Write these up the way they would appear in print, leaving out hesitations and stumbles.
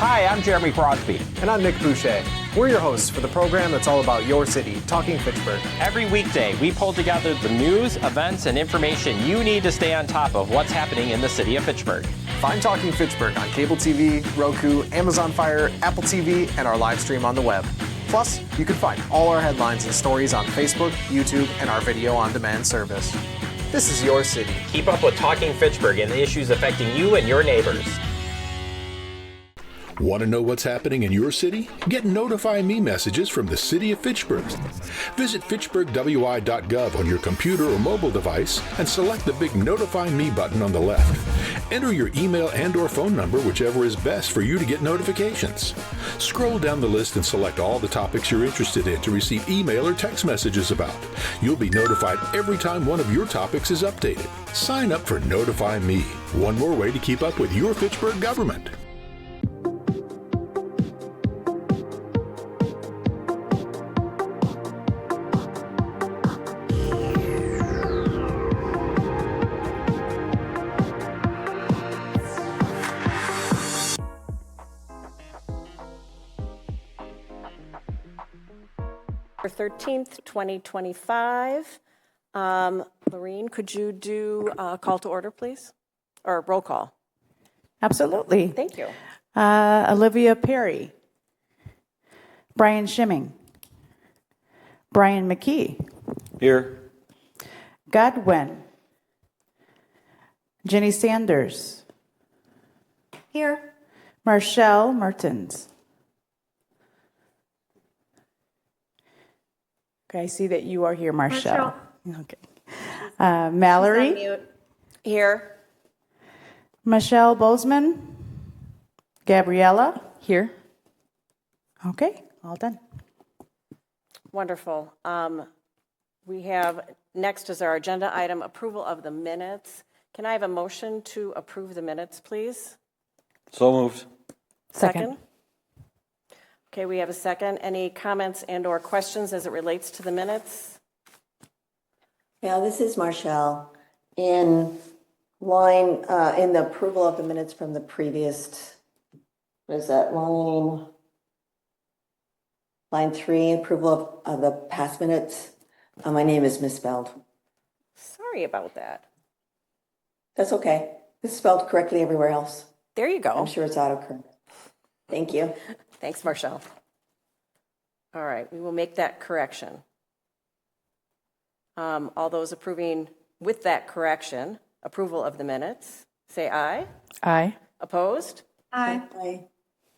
Hi, I'm Jeremy Crosby. And I'm Nick Boucher. We're your hosts for the program that's all about your city, Talking Fitchburg. Every weekday, we pull together the news, events, and information you need to stay on top of what's happening in the city of Fitchburg. Find Talking Fitchburg on cable TV, Roku, Amazon Fire, Apple TV, and our live stream on the web. Plus, you can find all our headlines and stories on Facebook, YouTube, and our video on demand service. This is your city. Keep up with Talking Fitchburg and the issues affecting you and your neighbors. Want to know what's happening in your city? Get Notify Me messages from the City of Fitchburg. Visit fitchburgwi.gov on your computer or mobile device and select the big Notify Me button on the left. Enter your email and/or phone number, whichever is best for you to get notifications. Scroll down the list and select all the topics you're interested in to receive email or text messages about. You'll be notified every time one of your topics is updated. Sign up for Notify Me, one more way to keep up with your Fitchburg government. November 13th, 2025. Lorene, could you do a call to order, please? Or roll call? Absolutely. Thank you. Olivia Perry. Brian Schimming. Brian McKee. Here. Godwin. Jenny Sanders. Here. Marshall Mertens. Okay, I see that you are here, Marshall. Okay. Mallory. Here. Michelle Bozeman. Gabriella. Here. Okay, all done. Wonderful. We have, next is our agenda item, approval of the minutes. Can I have a motion to approve the minutes, please? So moved. Second. Okay, we have a second. Any comments and/or questions as it relates to the minutes? Yeah, this is Marshall. In the approval of the minutes from the previous, what is that, line 3, approval of the past minutes, my name is misspelled. Sorry about that. That's okay. It's spelled correctly everywhere else. There you go. I'm sure it's autocorrect. Thank you. Thanks, Marshall. All right, we will make that correction. All those approving with that correction, approval of the minutes, say aye. Aye. Opposed? Aye. Aye.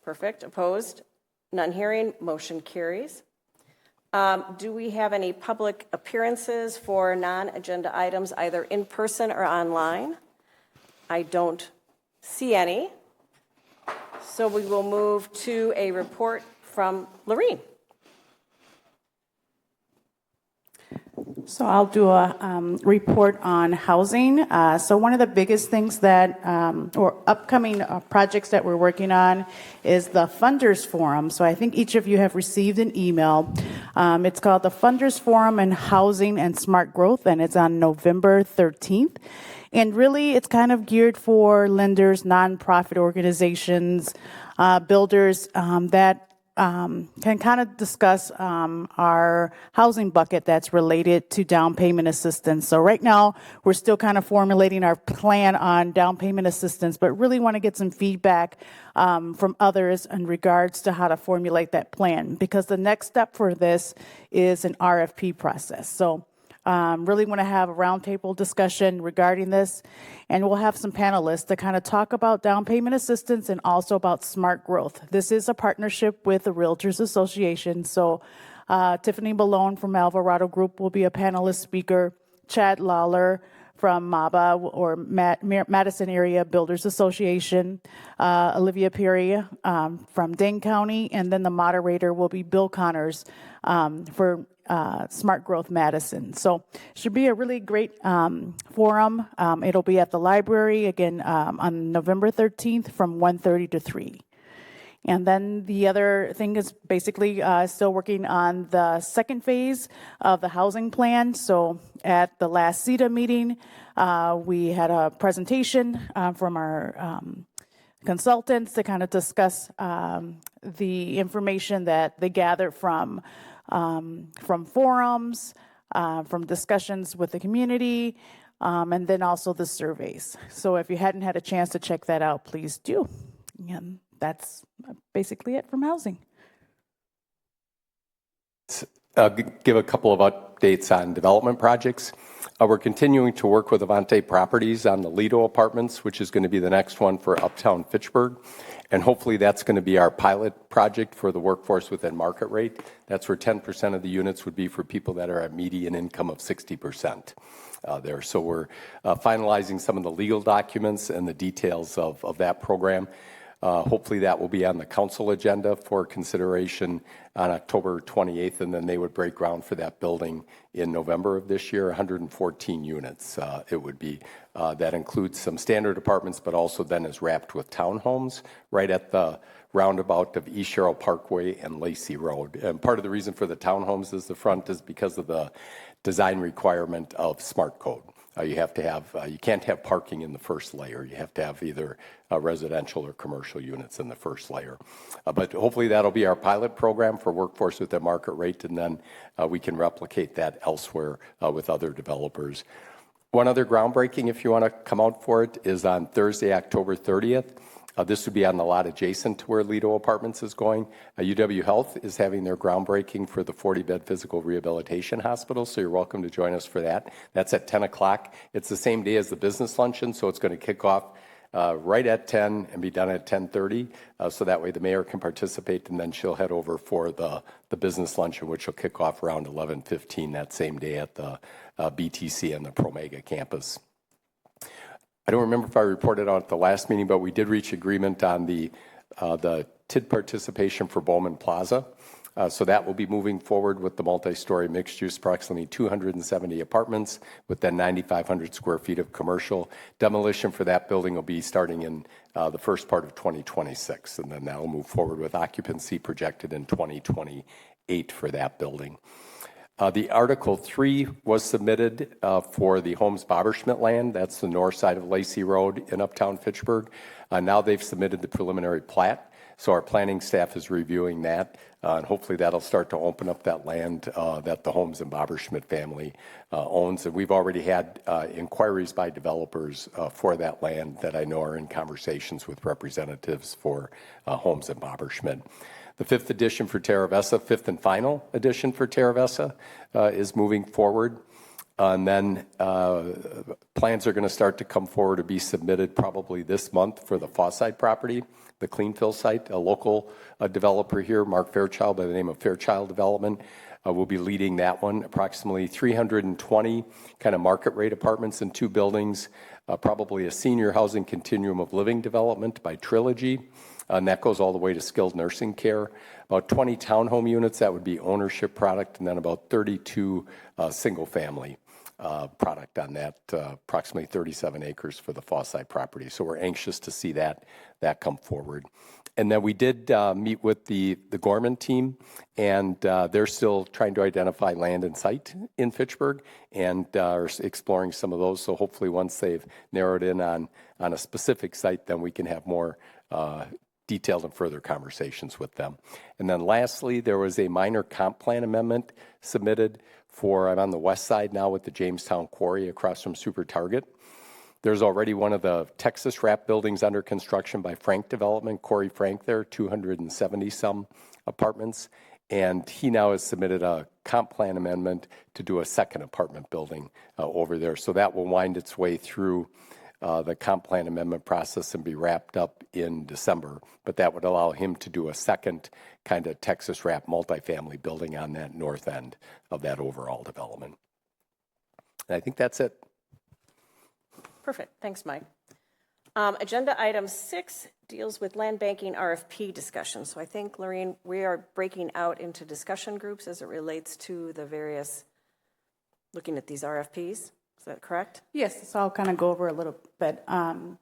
Perfect. Opposed? None hearing. Motion carries. Do we have any public appearances for non-agenda items, either in person or online? I don't see any. So we will move to a report from Lorene. So I'll do a report on housing. So one of the biggest things that, or upcoming projects that we're working on is the Funders Forum. So I think each of you have received an email. It's called the Funders Forum in Housing and Smart Growth, and it's on November 13th. And really, it's kind of geared for lenders, nonprofit organizations, builders that can kind of discuss our housing bucket that's related to down payment assistance. So right now, we're still kind of formulating our plan on down payment assistance, but really want to get some feedback from others in regards to how to formulate that plan, because the next step for this is an RFP process. So really want to have a roundtable discussion regarding this, and we'll have some panelists to kind of talk about down payment assistance and also about smart growth. This is a partnership with the Realtors Association, so Tiffany Malone from Alvarado Group will be a panelist speaker, Chad Lawler from MABA, or Madison Area Builders Association, Olivia Perry from Dane County, and then the moderator will be Bill Connors for Smart Growth Madison. So it should be a really great forum. It'll be at the library, again, on November 13th from 1:30 to 3. And then the other thing is basically still working on the second phase of the housing plan. So at the last CETA meeting, we had a presentation from our consultants to kind of discuss the information that they gathered from forums, from discussions with the community, and then also the surveys. So if you hadn't had a chance to check that out, please do. And that's basically it from housing. Give a couple of updates on development projects. We're continuing to work with Avante Properties on the Lido Apartments, which is going to be the next one for Uptown Fitchburg. And hopefully that's going to be our pilot project for the workforce within market rate. That's where 10% of the units would be for people that are at median income of 60% there. So we're finalizing some of the legal documents and the details of that program. Hopefully that will be on the council agenda for consideration on October 28th, and then they would break ground for that building in November of this year, 114 units. It would be, that includes some standard apartments, but also then is wrapped with townhomes right at the roundabout of East Sherrill Parkway and Lacey Road. And part of the reason for the townhomes is the front is because of the design requirement of smart code. You have to have, you can't have parking in the first layer. You have to have either residential or commercial units in the first layer. But hopefully that'll be our pilot program for workforce with the market rate, and then we can replicate that elsewhere with other developers. One other groundbreaking, if you want to come out for it, is on Thursday, October 30th. This would be on the lot adjacent to where Lido Apartments is going. UW Health is having their groundbreaking for the 40-bed physical rehabilitation hospital, so you're welcome to join us for that. That's at 10 o'clock. It's the same day as the business luncheon, so it's going to kick off right at 10 and be done at 10:30, so that way the mayor can participate, and then she'll head over for the business luncheon, which will kick off around 11:15 that same day at the BTC and the Promega campus. I don't remember if I reported on at the last meeting, but we did reach agreement on the TID participation for Bowman Plaza. So that will be moving forward with the multi-story mixed use, approximately 270 apartments with then 9,500 square feet of commercial. Demolition for that building will be starting in the first part of 2026. And then that will move forward with occupancy projected in 2028 for that building. The Article 3 was submitted for the Holmes Bobberschmidt land. That's the north side of Lacey Road in Uptown Fitchburg. Now they've submitted the preliminary plat. So our planning staff is reviewing that, and hopefully that'll start to open up that land that the Holmes and Bobberschmidt family owns. And we've already had inquiries by developers for that land that I know are in conversations with representatives for Holmes and Bobberschmidt. The fifth edition for Terra Vesta, fifth and final edition for Terra Vesta, is moving forward. And then plans are going to start to come forward to be submitted probably this month for the Fawside property, the Cleanfill site. A local developer here, Mark Fairchild, by the name of Fairchild Development, will be leading that one. Approximately 320 kind of market rate apartments in 2 buildings, probably a senior housing continuum of living development by Trilogy. And that goes all the way to skilled nursing care. About 20 townhome units, that would be ownership product, and then about 32 single-family product on that, approximately 37 acres for the Fawside property. So we're anxious to see that come forward. And then we did meet with the Gorman team, and they're still trying to identify land and site in Fitchburg and are exploring some of those. So hopefully once they've narrowed in on a specific site, then we can have more detailed and further conversations with them. And then lastly, there was a minor comp plan amendment submitted for, I'm on the west side now with the Jamestown Quarry across from Super Target. There's already one of the Texas wrap buildings under construction by Frank Development, Corey Frank there, 270 some apartments. And he now has submitted a comp plan amendment to do a second apartment building over there. So that will wind its way through the comp plan amendment process and be wrapped up in December. But that would allow him to do a second kind of Texas wrap multifamily building on that north end of that overall development. And I think that's it. Perfect. Thanks, Mike. Agenda item 6 deals with land banking RFP discussion. So I think, Lorraine, we are breaking out into discussion groups as it relates to the various, looking at these RFPs. Is that correct? Yes, so I'll kind of go over a little bit. Can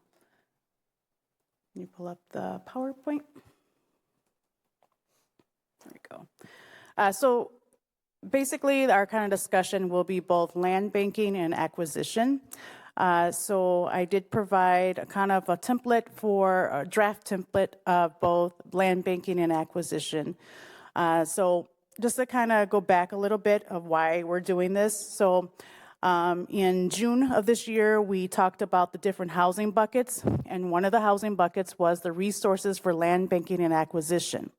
you pull up the PowerPoint? There we go. So basically, our kind of discussion will be both land banking and acquisition. So I did provide a kind of a template for a draft template of both land banking and acquisition. So just to kind of go back a little bit of why we're doing this. So in June of this year, we talked about the different housing buckets, and one of the housing buckets was the resources for land banking and acquisition.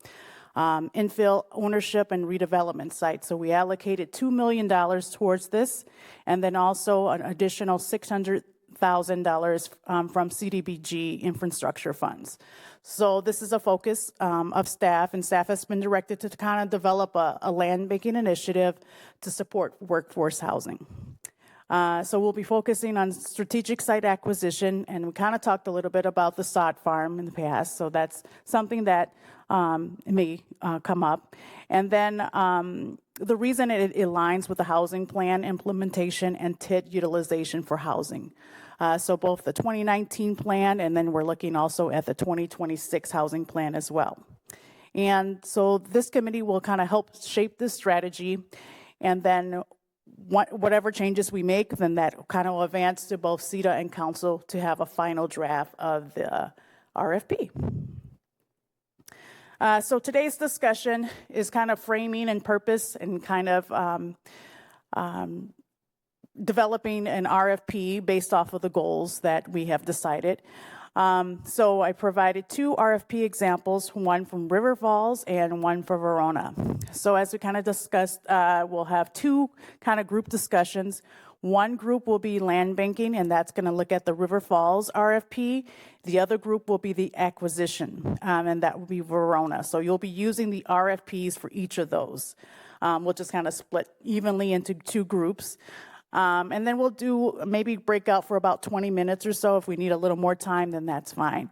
Infill ownership and redevelopment sites. So we allocated $2 million towards this, and then also an additional $600,000 from CDBG infrastructure funds. So this is a focus of staff, and staff has been directed to kind of develop a land banking initiative to support workforce housing. So we'll be focusing on strategic site acquisition, and we kind of talked a little bit about the sod farm in the past, so that's something that may come up. And then the reason it aligns with the housing plan implementation and TIT utilization for housing. So both the 2019 plan, and then we're looking also at the 2026 housing plan as well. And so this committee will kind of help shape this strategy, and then whatever changes we make, then that kind of will advance to both CETA and council to have a final draft of the RFP. So today's discussion is kind of framing and purpose and kind of developing an RFP based off of the goals that we have decided. So I provided 2 RFP examples, one from River Falls and one for Verona. So as we kind of discussed, we'll have 2 kind of group discussions. One group will be land banking, and that's going to look at the River Falls RFP. The other group will be the acquisition, and that will be Verona. So you'll be using the RFPs for each of those. We'll just kind of split evenly into 2 groups. And then we'll do maybe break out for about 20 minutes or so. If we need a little more time, then that's fine.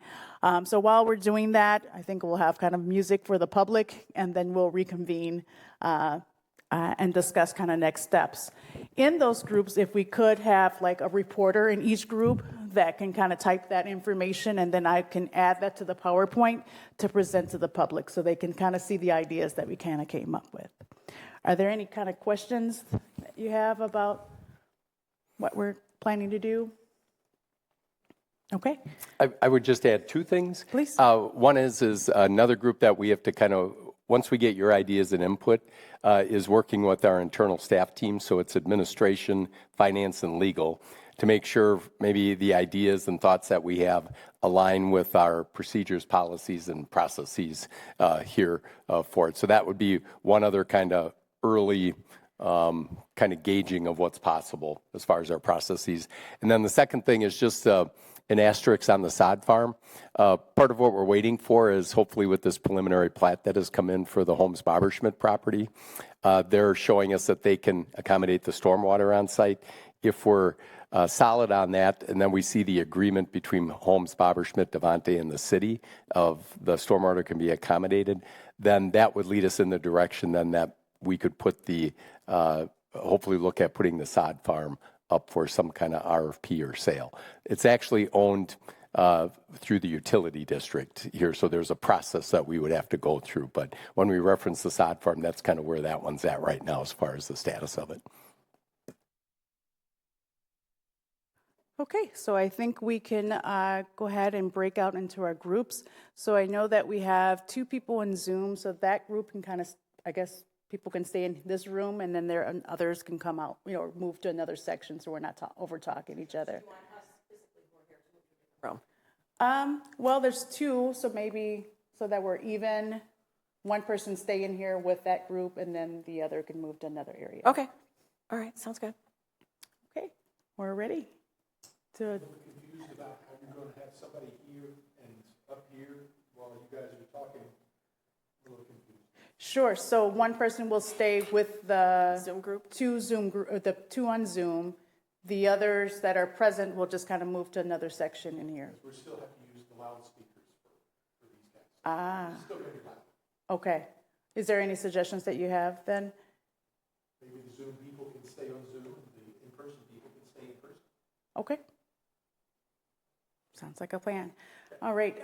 So while we're doing that, I think we'll have kind of music for the public, and then we'll reconvene and discuss kind of next steps. In those groups, if we could have like a reporter in each group that can kind of type that information, and then I can add that to the PowerPoint to present to the public so they can kind of see the ideas that we kind of came up with. Are there any kind of questions that you have about what we're planning to do? Okay. I would just add 2 things. Please. One is another group that we have to kind of, once we get your ideas and input, is working with our internal staff team. So it's administration, finance, and legal to make sure maybe the ideas and thoughts that we have align with our procedures, policies, and processes here for it. So that would be one other kind of early kind of gauging of what's possible as far as our processes. And then the second thing is just an asterisk on the sod farm. Part of what we're waiting for is hopefully with this preliminary plat that has come in for the Holmes Boberschmidt property, they're showing us that they can accommodate the stormwater on site. If we're solid on that, and then we see the agreement between Holmes, Boberschmidt, Devante, and the city of the stormwater can be accommodated, then that would lead us in the direction then that we could put the, hopefully look at putting the sod farm up for some kind of RFP or sale. It's actually owned through the utility district here, so there's a process that we would have to go through. But when we reference the sod farm, that's kind of where that one's at right now as far as the status of it. Okay, so I think we can go ahead and break out into our groups. So I know that we have 2 people in Zoom, so that group can kind of, I guess, people can stay in this room, and then there others can come out, move to another section, so we're not over talking each other. Do you want us physically who are here to move to a different room? Well, there's 2, so maybe so that we're even. One person stay in here with that group, and then the other can move to another area. Okay. All right. Sounds good. Okay, we're ready to. I'm confused about how you're going to have somebody here and up here while you guys are talking. A little confused. Sure. So one person will stay with the Zoom group? 2 Zoom group, the 2 on Zoom. The others that are present will just kind of move to another section in here. We still have to use the loudspeakers for these guys. It's still going to be loud. Okay. Is there any suggestions that you have then? Maybe the Zoom people can stay on Zoom, the in-person people can stay in person. Okay. Sounds like a plan. All right.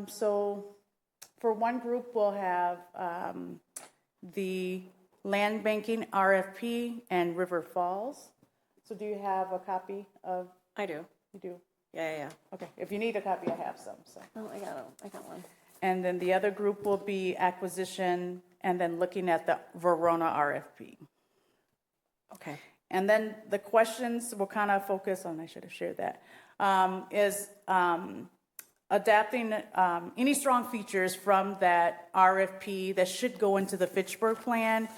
So for one group, we'll have the land banking RFP and River Falls. So do you have a copy of I do. You do? Yeah. Okay, if you need a copy, I have some, so. Oh, I got one. And then the other group will be acquisition and then looking at the Verona RFP. Okay. And then the questions will kind of focus on, I should have shared that, is adapting any strong features from that RFP that should go into the Fitchburg plan,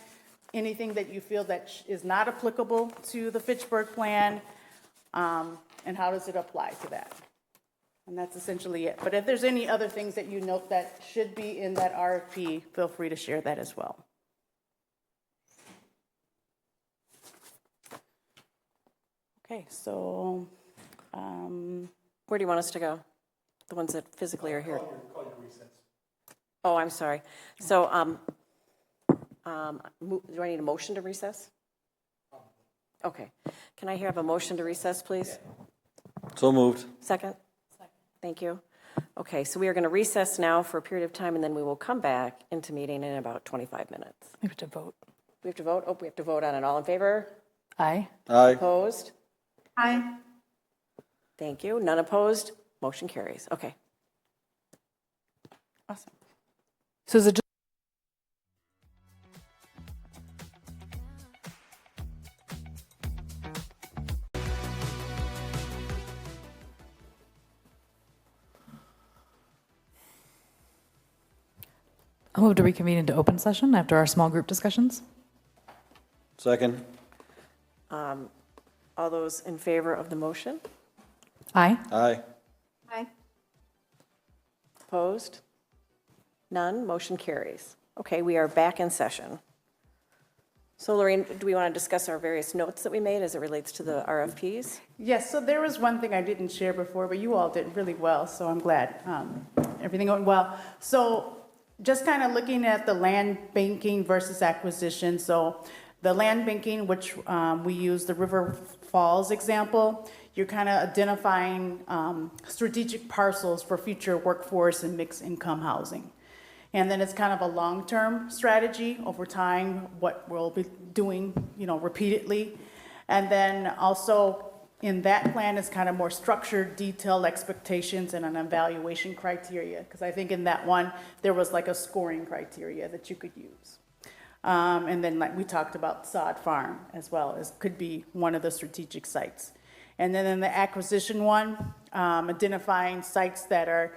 anything that you feel that is not applicable to the Fitchburg plan, and how does it apply to that? And that's essentially it. But if there's any other things that you note that should be in that RFP, feel free to share that as well. Okay, so Where do you want us to go? The ones that physically are here? Oh, I'm sorry. So, do I need a motion to recess? Okay. Can I have a motion to recess, please? So moved. Second? Thank you. Okay, so we are going to recess now for a period of time, and then we will come back into meeting in about 25 minutes. We have to vote. We have to vote? Oh, we have to vote on it. All in favor? Aye. Aye. Opposed? Aye. Thank you. None opposed? Motion carries. Okay. Awesome. So is it just I'll move to reconvene into open session after our small group discussions. Second. All those in favor of the motion? Aye. Aye. Aye. Opposed? None. Motion carries. Okay, we are back in session. So, Lorraine, do we want to discuss our various notes that we made as it relates to the RFPs? Yes, so there was one thing I didn't share before, but you all did really well, so I'm glad. Everything went well. So just kind of looking at the land banking versus acquisition. So the land banking, which we use the River Falls example, you're kind of identifying strategic parcels for future workforce and mixed income housing. And then it's kind of a long-term strategy over time, what we'll be doing, repeatedly. And then also in that plan is kind of more structured, detailed expectations and an evaluation criteria. Because I think in that one, there was like a scoring criteria that you could use. And then like we talked about Sod Farm as well as could be one of the strategic sites. And then in the acquisition one, identifying sites that are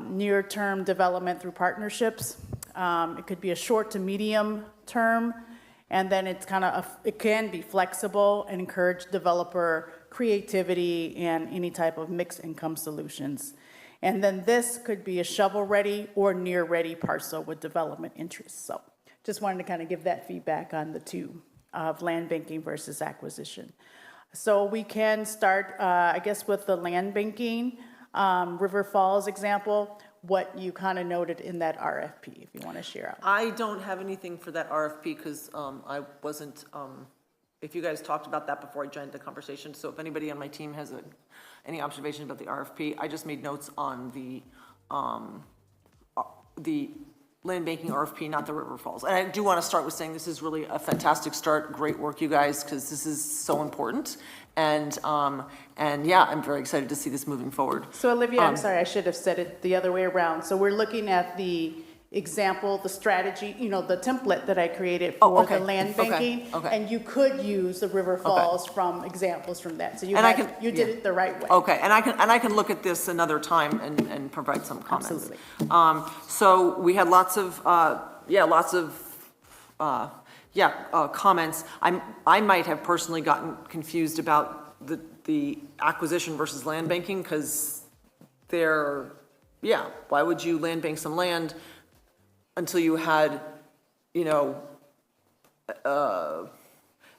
near-term development through partnerships. It could be a short to medium term, and then it's it can be flexible and encourage developer creativity and any type of mixed income solutions. And then this could be a shovel-ready or near-ready parcel with development interests. So just wanted to kind of give that feedback on the two of land banking versus acquisition. So we can start, I guess, with the land banking. River Falls example, what you kind of noted in that RFP, if you want to share out. I don't have anything for that RFP because I wasn't, if you guys talked about that before I joined the conversation, so if anybody on my team has any observations about the RFP, I just made notes on the land banking RFP, not the River Falls. And I do want to start with saying this is really a fantastic start. Great work, you guys, because this is so important. And yeah, I'm very excited to see this moving forward. So Olivia, I'm sorry, I should have said it the other way around. So we're looking at the example, the strategy, the template that I created for the land banking. Okay. And you could use the River Falls from examples from that. So you did it the right way. Okay, and I can look at this another time and provide some comments. Absolutely. So we had lots of comments. I might have personally gotten confused about the acquisition versus land banking because why would you land bank some land until you had,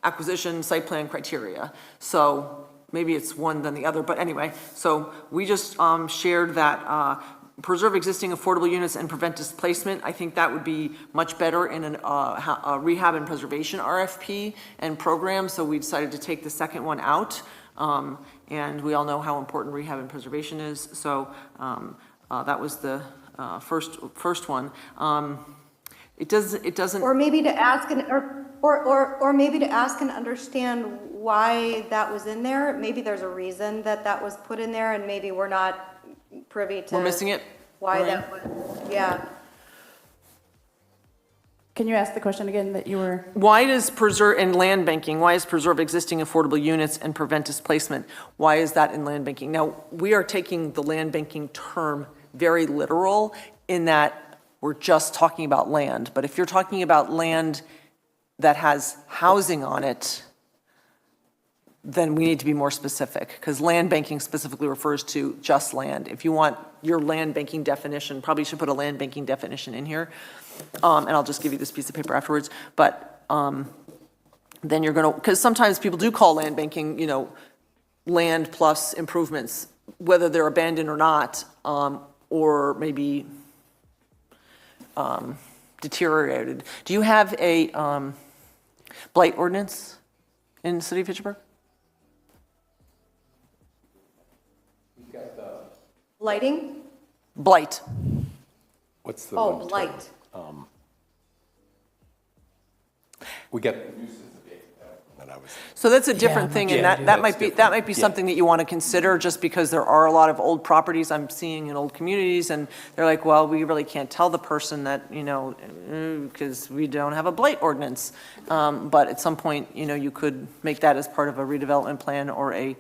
acquisition site plan criteria? So maybe it's one then the other, but anyway, so we just shared that preserve existing affordable units and prevent displacement. I think that would be much better in a rehab and preservation RFP and program, so we decided to take the second one out. And we all know how important rehab and preservation is, so that was the first one. It doesn't. Or maybe to ask, or Or maybe to ask and understand why that was in there. Maybe there's a reason that that was put in there, and maybe we're not privy to. We're missing it? Why Lorraine? that was, yeah. Can you ask the question again that you were? Why does preserve, in land banking, why is preserve existing affordable units and prevent displacement? Why is that in land banking? Now, we are taking the land banking term very literal in that we're just talking about land. But if you're talking about land that has housing on it, then we need to be more specific, because land banking specifically refers to just land. If you want your land banking definition, probably should put a land banking definition in here. And I'll just give you this piece of paper afterwards. But then you're going to, because sometimes people do call land banking, you know, land plus improvements, whether they're abandoned or not, or maybe deteriorated. Do you have a blight ordinance in the city of Fitchburg? Lighting? Blight. What's the Oh, one term? blight. We get nuisance abatement that I was. So that's a different thing, and that might be something that you want to consider, just because there are a lot of old properties I'm seeing in old communities, and they're like, well, we really can't tell the person that, you know, because we don't have a blight ordinance. But at some point, you know, you could make that as part of a redevelopment plan or a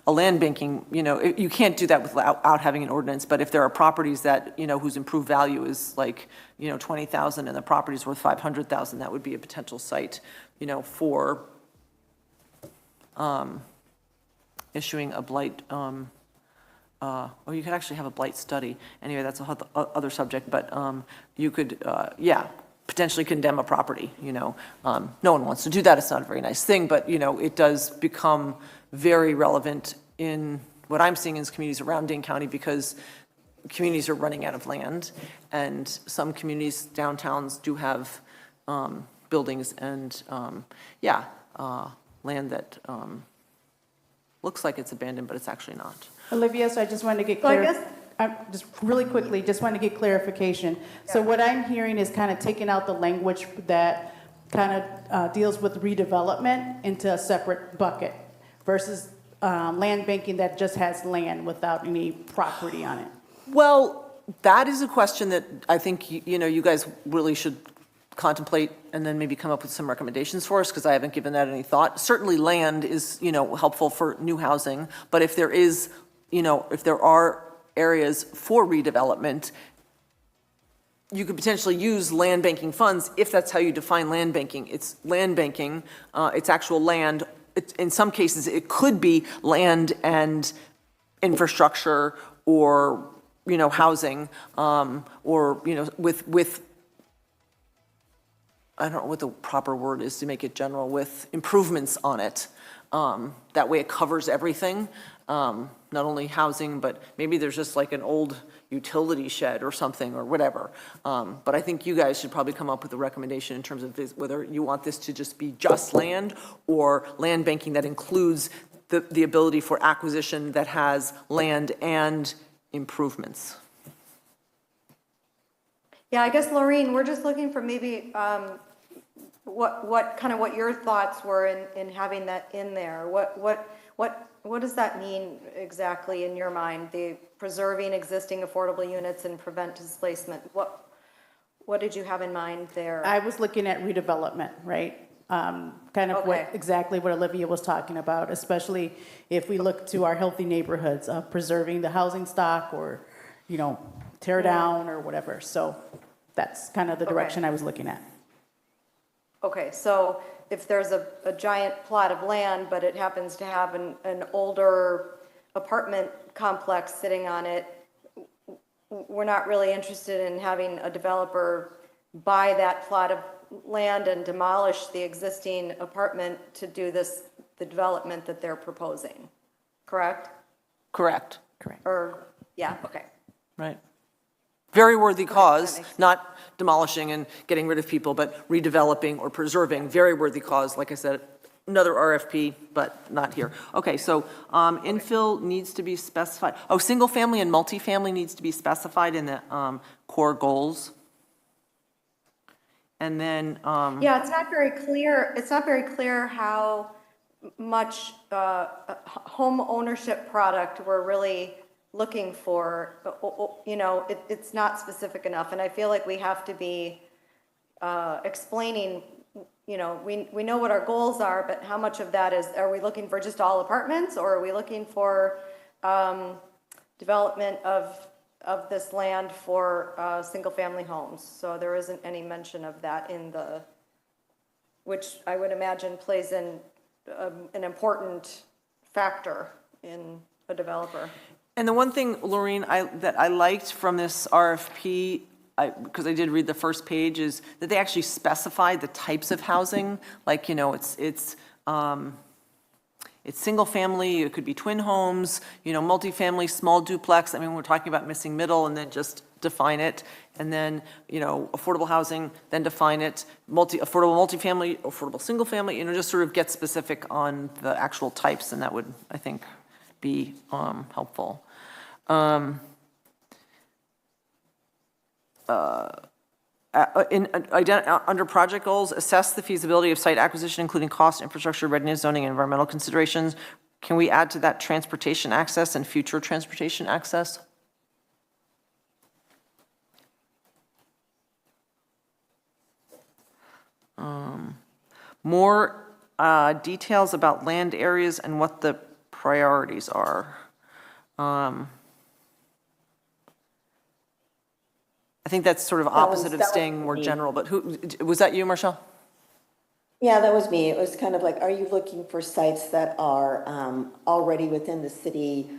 land banking. You know, you can't do that without having an ordinance, but if there are properties that, you know, whose improved value is like, you know, 20,000 and the property's worth 500,000, that would be a potential site, you know, for issuing a blight, or you could actually have a blight study. Anyway, that's a other subject, but you could, potentially condemn a property, you know. No one wants to do that. It's not a very nice thing, but, you know, it does become very relevant in what I'm seeing in communities around Dane County, because communities are running out of land, and some communities, downtowns, do have buildings and, land that looks like it's abandoned, but it's actually not. Olivia, so I just wanted to get So I clear. guess- Just really quickly, just want to get clarification. So what I'm hearing is kind of taking out the language that kind of deals with redevelopment into a separate bucket versus land banking that just has land without any property on it. Well, that is a question that I think, you know, you guys really should contemplate and then maybe come up with some recommendations for us, because I haven't given that any thought. Certainly land is, you know, helpful for new housing, but if there is, you know, if there are areas for redevelopment, you could potentially use land banking funds if that's how you define land banking. It's land banking, it's actual land. In some cases, it could be land and infrastructure, or, you know, housing, or, you know, with I don't know what the proper word is to make it general, with improvements on it. That way it covers everything, not only housing, but maybe there's just like an old utility shed or something or whatever. But I think you guys should probably come up with a recommendation in terms of this, whether you want this to just be just land, or land banking that includes the ability for acquisition that has land and improvements. Yeah, I guess, Laureen, we're just looking for maybe what your thoughts were in having that in there. What does that mean exactly in your mind? The preserving existing affordable units and prevent displacement. What did you have in mind there? I was looking at redevelopment, right? Kind of Okay. exactly what Olivia was talking about, especially if we look to our healthy neighborhoods, preserving the housing stock, or, you know, tear down or whatever. So that's kind of the direction I was looking at. Okay, so if there's a giant plot of land, but it happens to have an older apartment complex sitting on it, we're not really interested in having a developer buy that plot of land and demolish the existing apartment to do the development that they're proposing, correct? Correct. Or, yeah, okay. Right. Very worthy cause, that makes sense. not demolishing and getting rid of people, but redeveloping or preserving. Very worthy cause, like I said, another RFP, but not here. Okay, so infill needs to be specified. Oh, single family and multifamily needs to be specified in the core goals. And then, Yeah, it's not very clear how much home ownership product we're really looking for. You know, it's not specific enough, and I feel like we have to be explaining, you know, we know what our goals are, but how much of that is, are we looking for just all apartments, or are we looking for development of this land for single-family homes? So there isn't any mention of that in the, which I would imagine plays in an important factor in a developer. and the one thing, Laureen, that I liked from this RFP, because I did read the first page, is that they actually specified the types of housing. Like, you know, it's single family, it could be twin homes, you know, multifamily, small duplex. I mean, we're talking about missing middle, and then just define it. And then, you know, affordable housing, then define it. Affordable multifamily, affordable single family, you know, just sort of get specific on the actual types, and that would, I think, be helpful. Under project goals, assess the feasibility of site acquisition, including cost, infrastructure, readiness, zoning, and environmental considerations. Can we add to that transportation access and future transportation access? More details about land areas and what the priorities are. I think that's sort of opposite of staying more general, but who, was that you, Marshall? Yeah, that was me. It was kind of like, are you looking for sites that are already within the city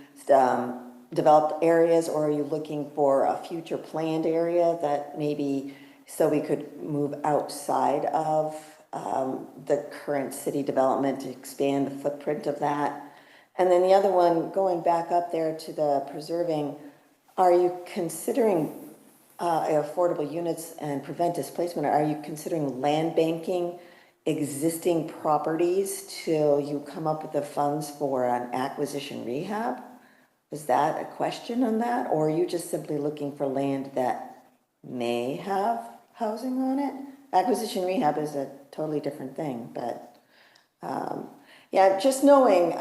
developed areas, or are you looking for a future planned area that maybe, so we could move outside of the current city development to expand the footprint of that? And then the other one, going back up there to the preserving, are you considering affordable units and prevent displacement? Are you considering land banking existing properties till you come up with the funds for an acquisition rehab? Is that a question on that? Or are you just simply looking for land that may have housing on it? Acquisition rehab is a totally different thing, but yeah, just knowing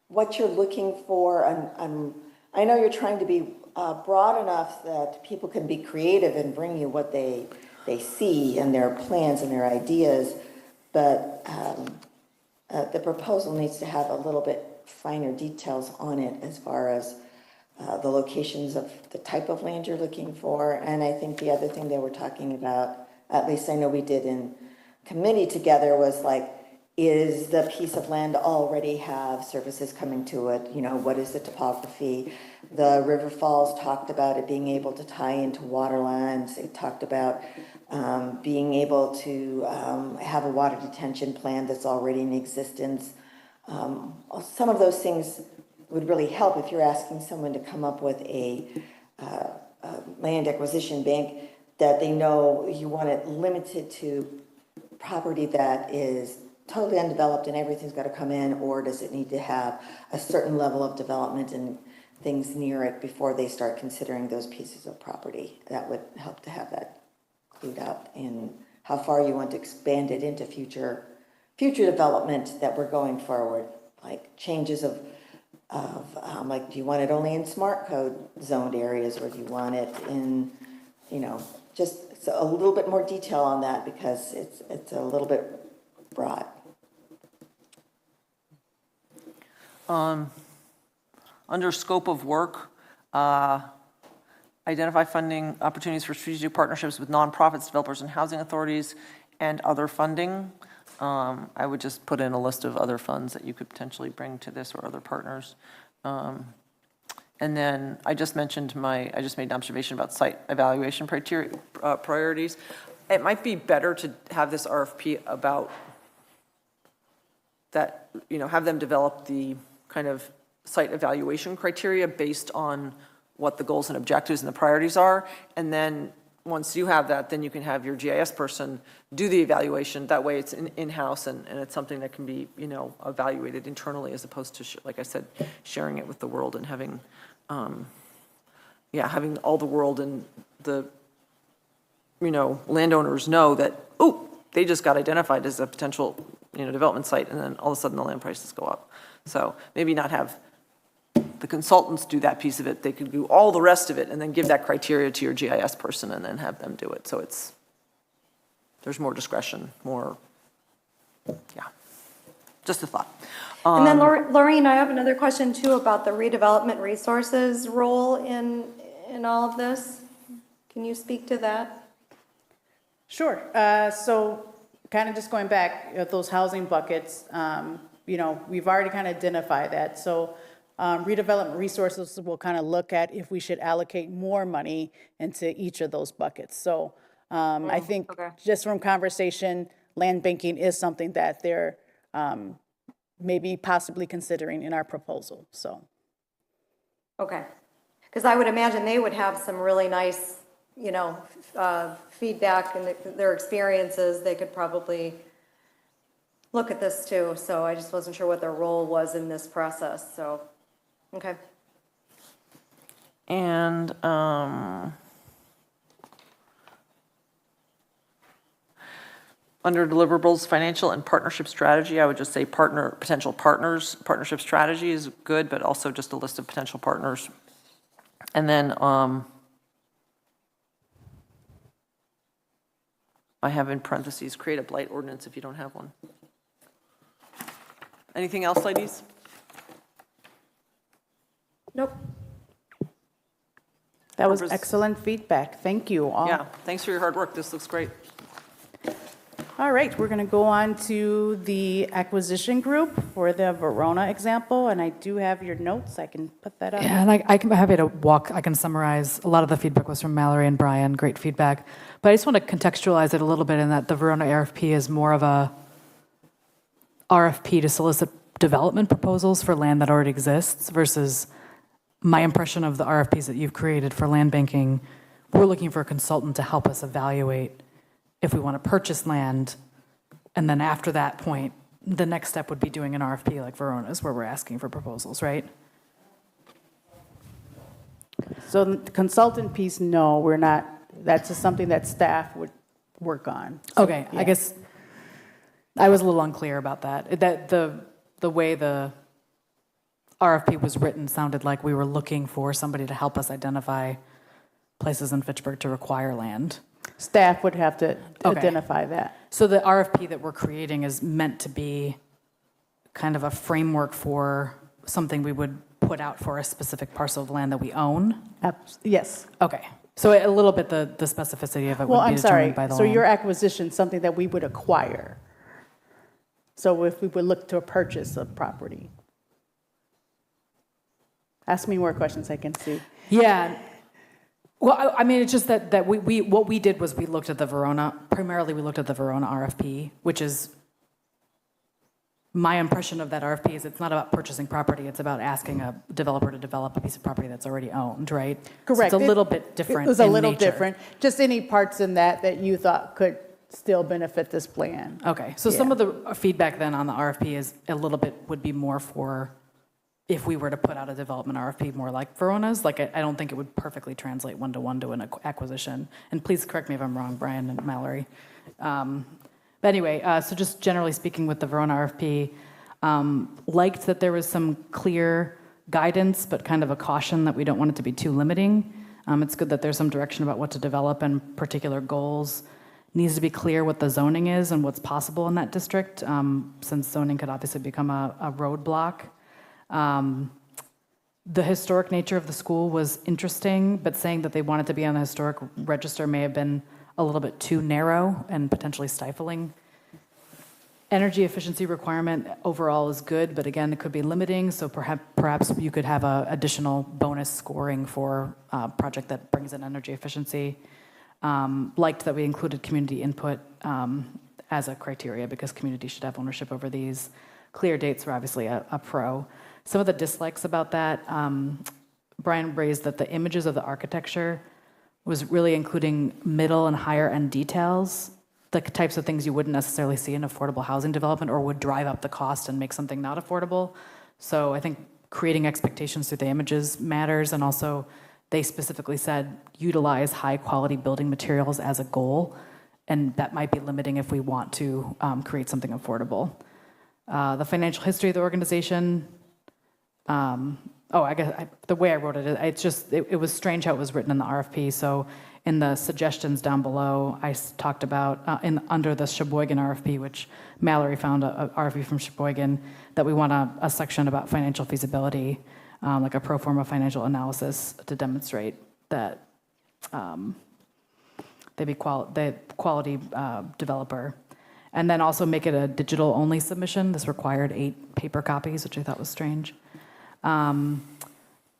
what you're looking for. And I know you're trying to be broad enough that people can be creative and bring you what they see and their plans and their ideas, but the proposal needs to have a little bit finer details on it as far as the locations of the type of land you're looking for. And I think the other thing they were talking about, at least I know we did in committee together, was like, is the piece of land already have services coming to it? You know, what is the topography? The River Falls talked about it being able to tie into water lines. It talked about being able to have a water detention plan that's already in existence. Some of those things would really help if you're asking someone to come up with a land acquisition bank, that they know you want it limited to property that is totally undeveloped and everything's got to come in, or does it need to have a certain level of development and things near it before they start considering those pieces of property? That would help to have that clued up in how far you want to expand it into future development that we're going forward, like changes of like, do you want it only in smart code zoned areas, or do you want it in, you know, just so a little bit more detail on that, because it's a little bit broad. Under scope of work, identify funding opportunities for strategic partnerships with nonprofits, developers, and housing authorities, and other funding. I would just put in a list of other funds that you could potentially bring to this, or other partners. And then I just made an observation about site evaluation criteria, priorities. It might be better to have this RFP about that, you know, have them develop the kind of site evaluation criteria based on what the goals and objectives and the priorities are. And then once you have that, then you can have your GIS person do the evaluation. That way it's in-house, and it's something that can be, you know, evaluated internally, as opposed to, like I said, sharing it with the world and having, having all the world and the landowners know that, oh, they just got identified as a potential, development site, and then all of a sudden the land prices go up. So maybe not have the consultants do that piece of it. They could do all the rest of it and then give that criteria to your GIS person and then have them do it. So there's more discretion, just a thought. And then Laureen, I have another question too about the redevelopment resources role in all of this. Can you speak to that? Sure. So kind of just going back at those housing buckets, we've already kind of identified that. So redevelopment resources will kind of look at if we should allocate more money into each of those buckets. So I think just from conversation, land banking is something that they're maybe possibly considering in our proposal. So. Okay. Because I would imagine they would have some really nice, feedback and their experiences. They could probably look at this too. So I just wasn't sure what their role was in this process. So, okay. And under deliverables, financial and partnership strategy, I would just say potential partners. Partnership strategy is good, but also just a list of potential partners. And then I have in parentheses, create a blight ordinance if you don't have one. Anything else, ladies? Nope. That was excellent feedback. Thank you all. Yeah, thanks for your hard work. This looks great. All right, we're going to go on to the acquisition group for the Verona example, and I do have your notes. I can put that up. Yeah, and I can be happy to I can summarize. A lot of the feedback was from Mallory and Brian. Great feedback. But I just want to contextualize it a little bit in that the Verona RFP is more of a RFP to solicit development proposals for land that already exists versus my impression of the RFPs that you've created for land banking. We're looking for a consultant to help us evaluate if we want to purchase land, and then after that point, the next step would be doing an RFP like Verona's, where we're asking for proposals, right? So the consultant piece, no, we're not. That's just something that staff would work on. So, okay, yeah. I guess I was a little unclear about that. That the way the RFP was written sounded like we were looking for somebody to help us identify places in Fitchburg to require land. Staff would have to identify that. So the RFP that we're creating is meant to be kind of a framework for something we would put out for a specific parcel of land that we own? Yes. Okay. So a little bit the specificity of it would be determined by the land. So your acquisition, something that we would acquire. So if we would look to a purchase of property. Ask me more questions I can see. Yeah. Well, I mean, it's just that we what we did was we looked at the Verona, primarily we looked at the Verona RFP, which is, my impression of that RFP is it's not about purchasing property, it's about asking a developer to develop a piece of property that's already owned, right? Correct. So it's a little bit different. It was a little nature. different. Just any parts in that you thought could still benefit this plan. Okay, so some of the feedback then on the RFP is a little bit would be more for if we were to put out a development RFP more like Verona's. Like I don't think it would perfectly translate one-to-one to an acquisition. And please correct me if I'm wrong, Brian and Mallory. But anyway, so just generally speaking with the Verona RFP, liked that there was some clear guidance, but kind of a caution that we don't want it to be too limiting. It's good that there's some direction about what to develop and particular goals. Needs to be clear what the zoning is and what's possible in that district, since zoning could obviously become a roadblock. The historic nature of the school was interesting, but saying that they wanted to be on the historic register may have been a little bit too narrow and potentially stifling. Energy efficiency requirement overall is good, but again, it could be limiting, so perhaps you could have a additional bonus scoring for a project that brings in energy efficiency. Liked that we included community input as a criteria because community should have ownership over these. Clear dates were obviously a pro. Some of the dislikes about that, Brian raised that the images of the architecture was really including middle and higher end details, the types of things you wouldn't necessarily see in affordable housing development or would drive up the cost and make something not affordable. So I think creating expectations through the images matters, and also they specifically said utilize high-quality building materials as a goal, and that might be limiting if we want to create something affordable. The financial history of the organization, the way I wrote it, it was strange how it was written in the RFP. So in the suggestions down below, I talked about, under the Sheboygan RFP, which Mallory found a RFP from Sheboygan, that we want a section about financial feasibility, like a pro forma financial analysis to demonstrate that they'd be quality developer. And then also make it a digital-only submission. This required 8 paper copies, which I thought was strange.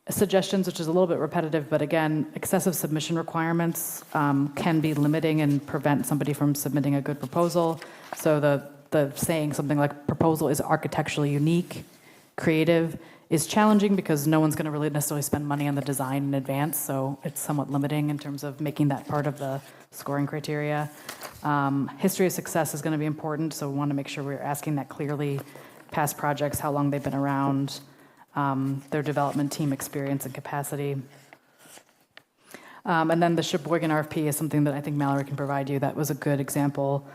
Suggestions, which is a little bit repetitive, but again, excessive submission requirements can be limiting and prevent somebody from submitting a good proposal. So the saying something like proposal is architecturally unique, creative, is challenging because no one's going to really necessarily spend money on the design in advance, so it's somewhat limiting in terms of making that part of the scoring criteria. History of success is going to be important, so we want to make sure we're asking that clearly. Past projects, how long they've been around, their development team experience and capacity. And then the Sheboygan RFP is something that I think Mallory can provide you. That was a good example.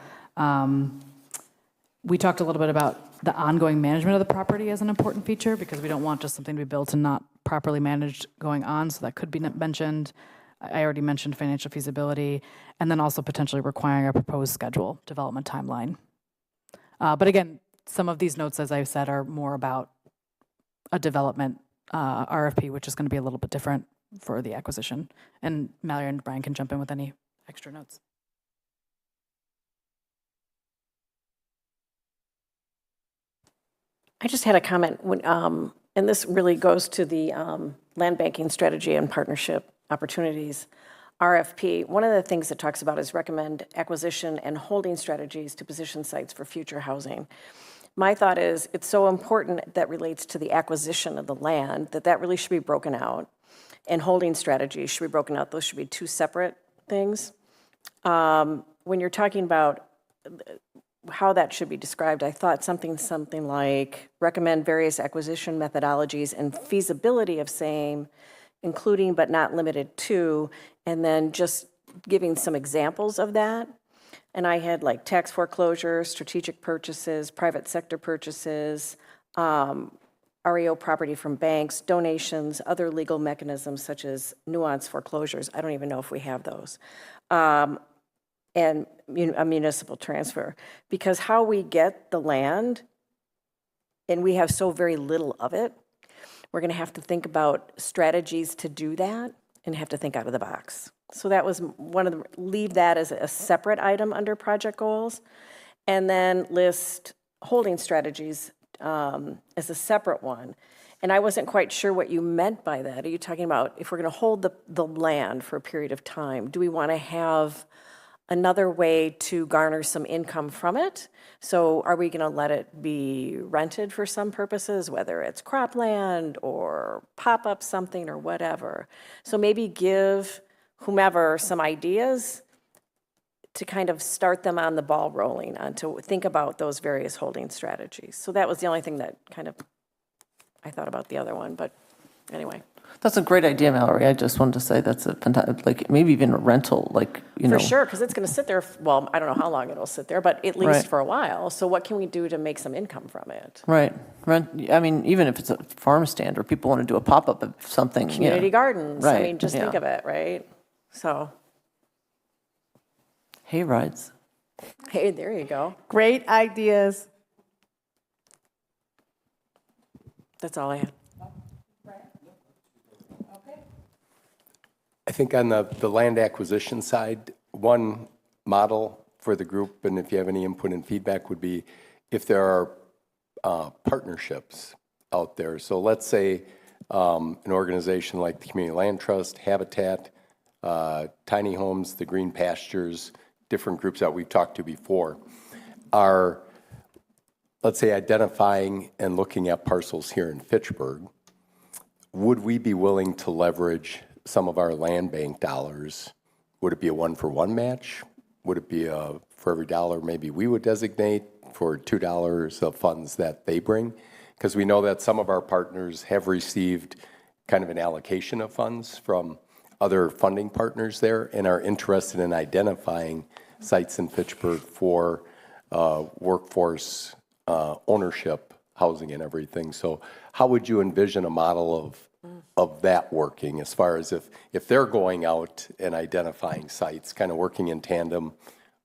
We talked a little bit about the ongoing management of the property as an important feature because we don't want just something to be built and not properly managed going on, so that could be mentioned. I already mentioned financial feasibility, and then also potentially requiring a proposed schedule, development timeline. But again, some of these notes, as I've said, are more about a development RFP, which is going to be a little bit different for the acquisition. And Mallory and Brian can jump in with any extra notes. I just had a comment, and this really goes to the land banking strategy and partnership opportunities RFP. One of the things it talks about is recommend acquisition and holding strategies to position sites for future housing. My thought is it's so important that relates to the acquisition of the land that really should be broken out, and holding strategies should be broken out. Those should be 2 separate things. When you're talking about how that should be described, I thought something like recommend various acquisition methodologies and feasibility of same, including but not limited to, and then just giving some examples of that. And I had like tax foreclosure, strategic purchases, private sector purchases, REO property from banks, donations, other legal mechanisms such as nuanced foreclosures. I don't even know if we have those. And a municipal transfer. Because how we get the land, and we have so very little of it, we're going to have to think about strategies to do that and have to think out of the box. So that was one of the, leave that as a separate item under project goals, and then list holding strategies as a separate one. And I wasn't quite sure what you meant by that. Are you talking about if we're going to hold the land for a period of time, do we want to have another way to garner some income from it? So are we going to let it be rented for some purposes, whether it's cropland or pop up something or whatever? So maybe give whomever some ideas to kind of start them on the ball rolling and to think about those various holding strategies. So that was the only thing that kind of I thought about the other one, but anyway. That's a great idea, Mallory. I just wanted to say that's a fantastic, like maybe even a rental, like, you know. For sure, because it's going to sit there, well, I don't know how long it'll sit there, but at least Right. for a while. So what can we do to make some income from it? Right. I mean, even if it's a farm stand or people want to do a pop-up of something. Community gardens. I Right, mean, just think yeah. of it, right? So, Hay rides. hey, there you go. Great ideas. That's all I had. I think on the land acquisition side, one model for the group, and if you have any input and feedback, would be if there are partnerships out there. So let's say an organization like the Community Land Trust, Habitat, Tiny Homes, the Green Pastures, different groups that we've talked to before, are, let's say, identifying and looking at parcels here in Fitchburg. Would we be willing to leverage some of our land bank dollars? Would it be a one-for-one match? Would it be for every dollar maybe we would designate for $2 of funds that they bring? Because we know that some of our partners have received kind of an allocation of funds from other funding partners there and are interested in identifying sites in Fitchburg for workforce ownership, housing and everything. So how would you envision a model of that working as far as if they're going out and identifying sites, kind of working in tandem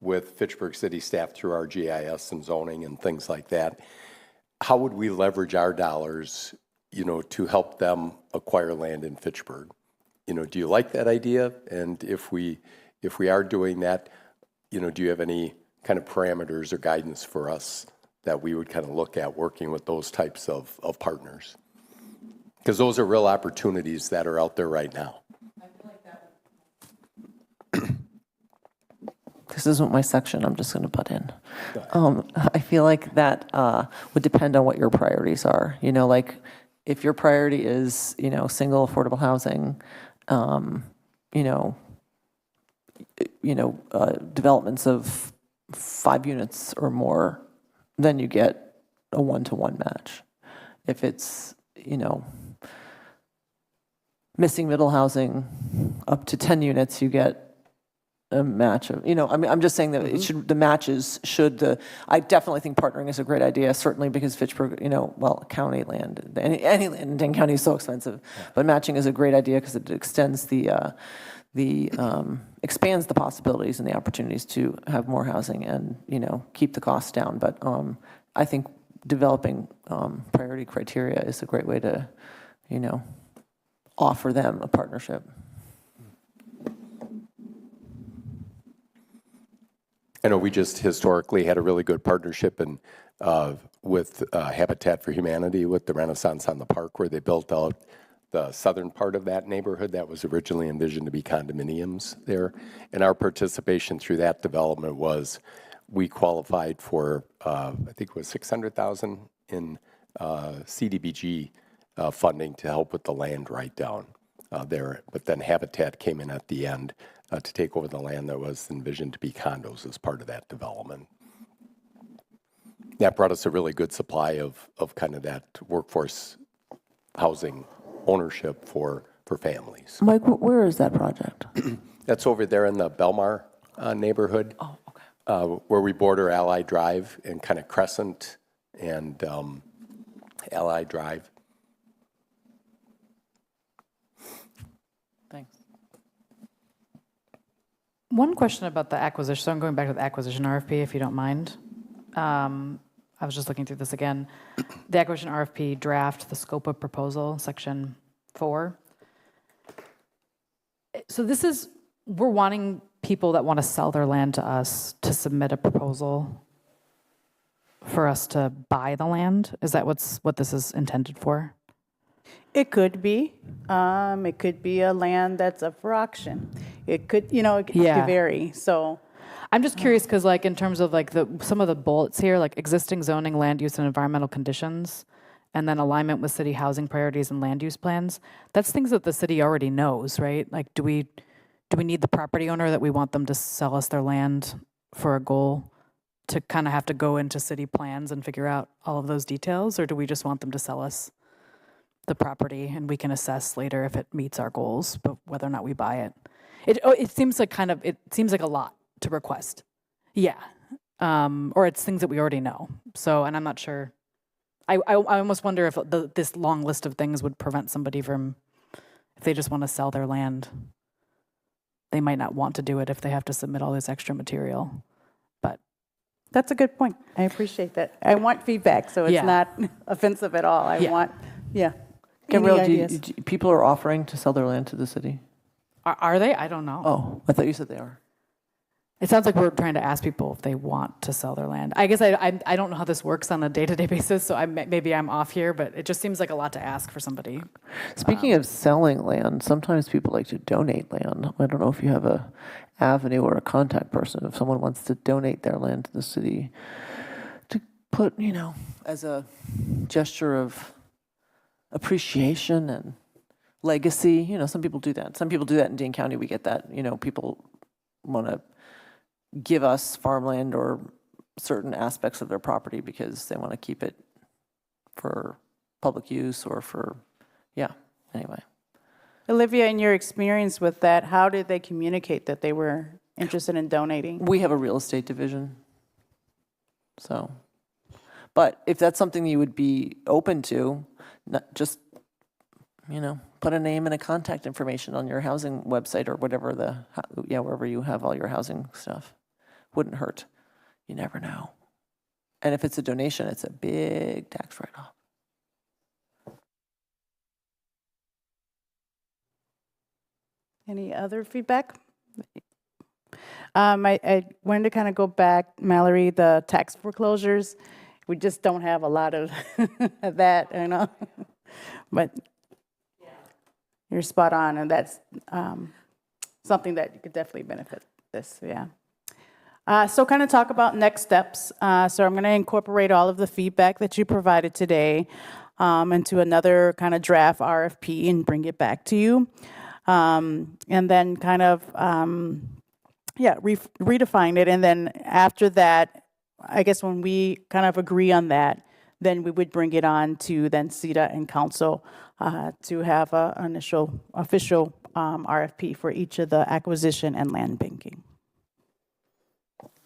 with Fitchburg City staff through our GIS and zoning and things like that? How would we leverage our dollars, to help them acquire land in Fitchburg? Do you like that idea? And if we are doing that, do you have any kind of parameters or guidance for us that we would kind of look at working with those types of partners? Because those are real opportunities that are out there right now. This isn't my section, I'm just going to butt in. I feel like that would depend on what your priorities are. Like if your priority is, single affordable housing, developments of 5 units or more, then you get a 1-to-1 match. If it's, missing middle housing up to 10 units, you get a match of, I'm just saying that it should, the matches should, I definitely think partnering is a great idea, certainly because Fitchburg, county land, any land in Dane County is so expensive, but matching is a great idea because it extends expands the possibilities and the opportunities to have more housing and, keep the costs down. But I think developing priority criteria is a great way to, offer them a partnership. I know we just historically had a really good partnership with Habitat for Humanity with the Renaissance on the Park, where they built out the southern part of that neighborhood that was originally envisioned to be condominiums there. And our participation through that development was we qualified for, I think it was $600,000 in CDBG funding to help with the land write-down there. But then Habitat came in at the end to take over the land that was envisioned to be condos as part of that development. That brought us a really good supply of kind of that workforce housing ownership for families. Mike, where is that project? That's over there in the Belmar neighborhood. Oh, okay. Where we border Allied Drive and kind of Crescent and Allied Drive. Thanks. One question about the acquisition. So I'm going back to the acquisition RFP, if you don't mind. I was just looking through this again. The acquisition RFP draft, the scope of proposal, section 4. So this is, we're wanting people that want to sell their land to us to submit a proposal for us to buy the land. Is that what this is intended for? It could be. It could be a land that's up for auction. It could, it could vary. So I'm just curious because, like, in terms of like some of the bullets here, like existing zoning, land use, and environmental conditions, and then alignment with city housing priorities and land use plans. That's things that the city already knows, right? Like, do we need the property owner that we want them to sell us their land for a goal to kind of have to go into city plans and figure out all of those details, or do we just want them to sell us the property and we can assess later if it meets our goals, but whether or not we buy it? It seems like a lot to request. Yeah. Or it's things that we already know. So, and I'm not sure. I almost wonder if this long list of things would prevent somebody from, if they just want to sell their land, they might not want to do it if they have to submit all this extra material. But that's a good point. I appreciate that. I want feedback, so it's not offensive at all. I want, Gabrielle, people are offering to sell their land to the city? Are they? I don't know. Oh, I thought you said they are. It sounds like we're trying to ask people if they want to sell their land. I guess I don't know how this works on a day-to-day basis, so maybe I'm off here, but it just seems like a lot to ask for somebody. Speaking of selling land, sometimes people like to donate land. I don't know if you have a avenue or a contact person if someone wants to donate their land to the city to put, as a gesture of appreciation and legacy. Some people do that. Some people do that in Dane County. We get that. People want to give us farmland or certain aspects of their property because they want to keep it for public use or for, anyway. Olivia, in your experience with that, how did they communicate that they were interested in donating? We have a real estate division. So, but if that's something you would be open to, not just, put a name and a contact information on your housing website or whatever wherever you have all your housing stuff. Wouldn't hurt. You never know. And if it's a donation, it's a big tax write-off. Any other feedback? I wanted to kind of go back, Mallory, the tax foreclosures. We just don't have a lot of that, but you're spot on, and that's something that you could definitely benefit this, yeah. So kind of talk about next steps. So I'm going to incorporate all of the feedback that you provided today into another kind of draft RFP and bring it back to you. And then kind of, redefine it. And then after that, I guess when we kind of agree on that, then we would bring it on to then CETA and council to have an initial official RFP for each of the acquisition and land banking.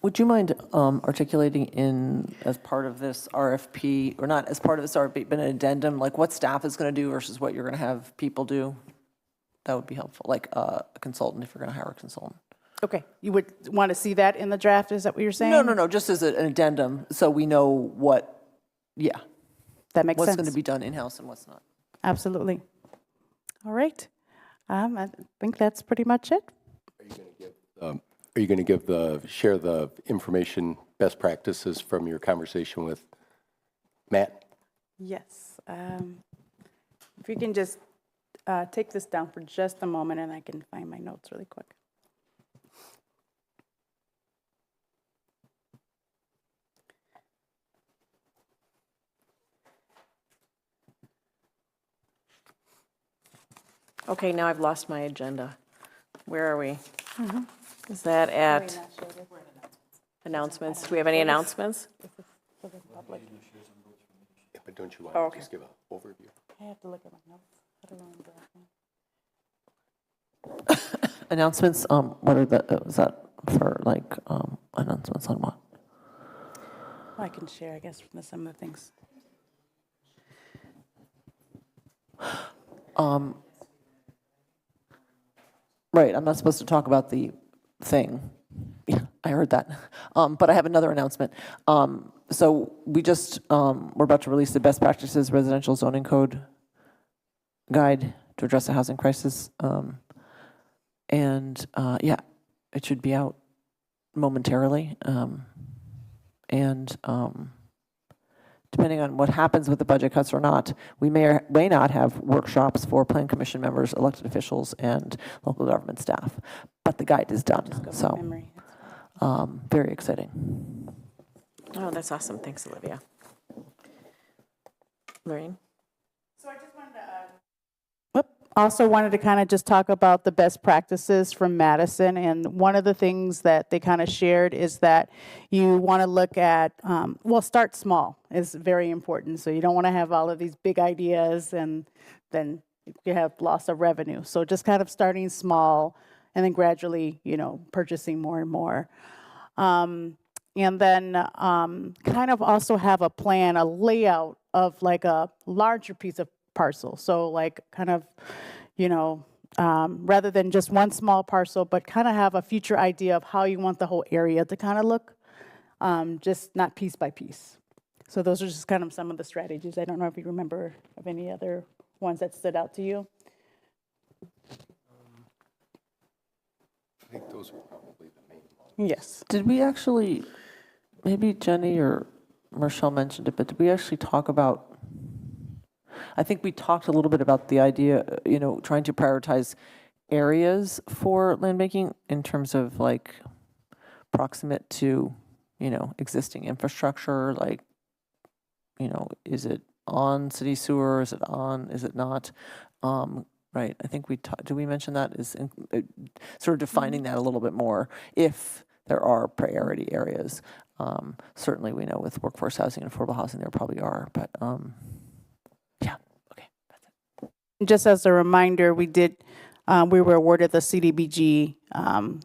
Would you mind articulating as part of this RFP, or not as part of this RFP, but an addendum, like what staff is going to do versus what you're going to have people do? That would be helpful, like a consultant if you're going to hire a consultant. Okay, you would want to see that in the draft, is that what you're saying? No, just as an addendum, so we know what, that makes what's sense. going to be done in-house and what's not. Absolutely. All right. I think that's pretty much it. Are you going to share the information, best practices from your conversation with Matt? Yes. If you can just take this down for just a moment and I can find my notes really quick. Okay, now I've lost my agenda. Where are we? Is that at announcements? Do we have any announcements? Yeah, but don't you want Okay. to just give an overview? I have to look at my notes. I don't remember. Announcements, what are is that for like announcements on what? I can share, I guess, from some of the things. Right, I'm not supposed to talk about the thing. Yeah, I heard that. But I have another announcement. So we just, we're about to release the best practices residential zoning code guide to address the housing crisis. And it should be out momentarily. Depending on what happens with the budget cuts or not, we may or may not have workshops for Plan Commission members, elected officials, and local government staff. But the guide is done, so very exciting. Oh, that's awesome. Thanks, Olivia. Lorraine? So I just wanted to also wanted to kind of just talk about the best practices from Madison. And one of the things that they kind of shared is that you want to look at, start small is very important. So you don't want to have all of these big ideas and then you have loss of revenue. So just kind of starting small and then gradually, purchasing more and more. And then kind of also have a plan, a layout of like a larger piece of parcel. So like kind of, rather than just one small parcel, but kind of have a future idea of how you want the whole area to kind of look, just not piece by piece. So those are just kind of some of the strategies. I don't know if you remember of any other ones that stood out to you. I think those were probably the main ones. Yes. Did we actually, maybe Jenny or Marshall mentioned it, but did we actually talk about, I think we talked a little bit about the idea, trying to prioritize areas for land banking in terms of like proximate to, existing infrastructure, like, is it on city sewer, is it not? Right, I think did we mention that is sort of defining that a little bit more if there are priority areas. Certainly we know with workforce housing and affordable housing there probably are, but yeah, okay, that's it. Just as a reminder, we were awarded the CDBG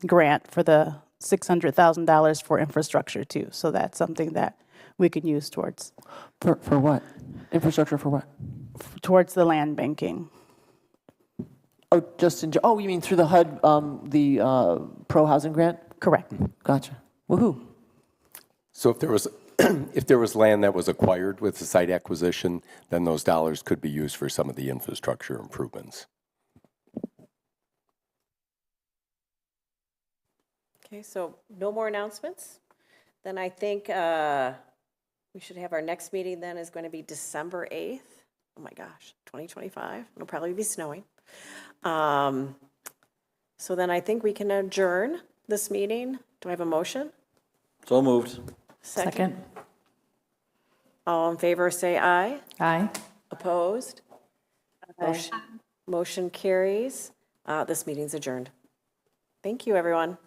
grant for the $600,000 for infrastructure too. So that's something that we can use towards For what? Infrastructure for what? towards the land banking. Oh, oh, you mean through the HUD, the pro housing grant? Correct. Gotcha. Woohoo. So if there was if there was land that was acquired with the site acquisition, then those dollars could be used for some of the infrastructure improvements. Okay, so no more announcements? Then I think we should have our next meeting then is going to be December 8th. Oh my gosh, 2025. It'll probably be snowing. So then I think we can adjourn this meeting. Do I have a motion? So moved. Second. All in favor, say aye. Aye. Opposed? Motion carries. This meeting's adjourned. Thank you, everyone.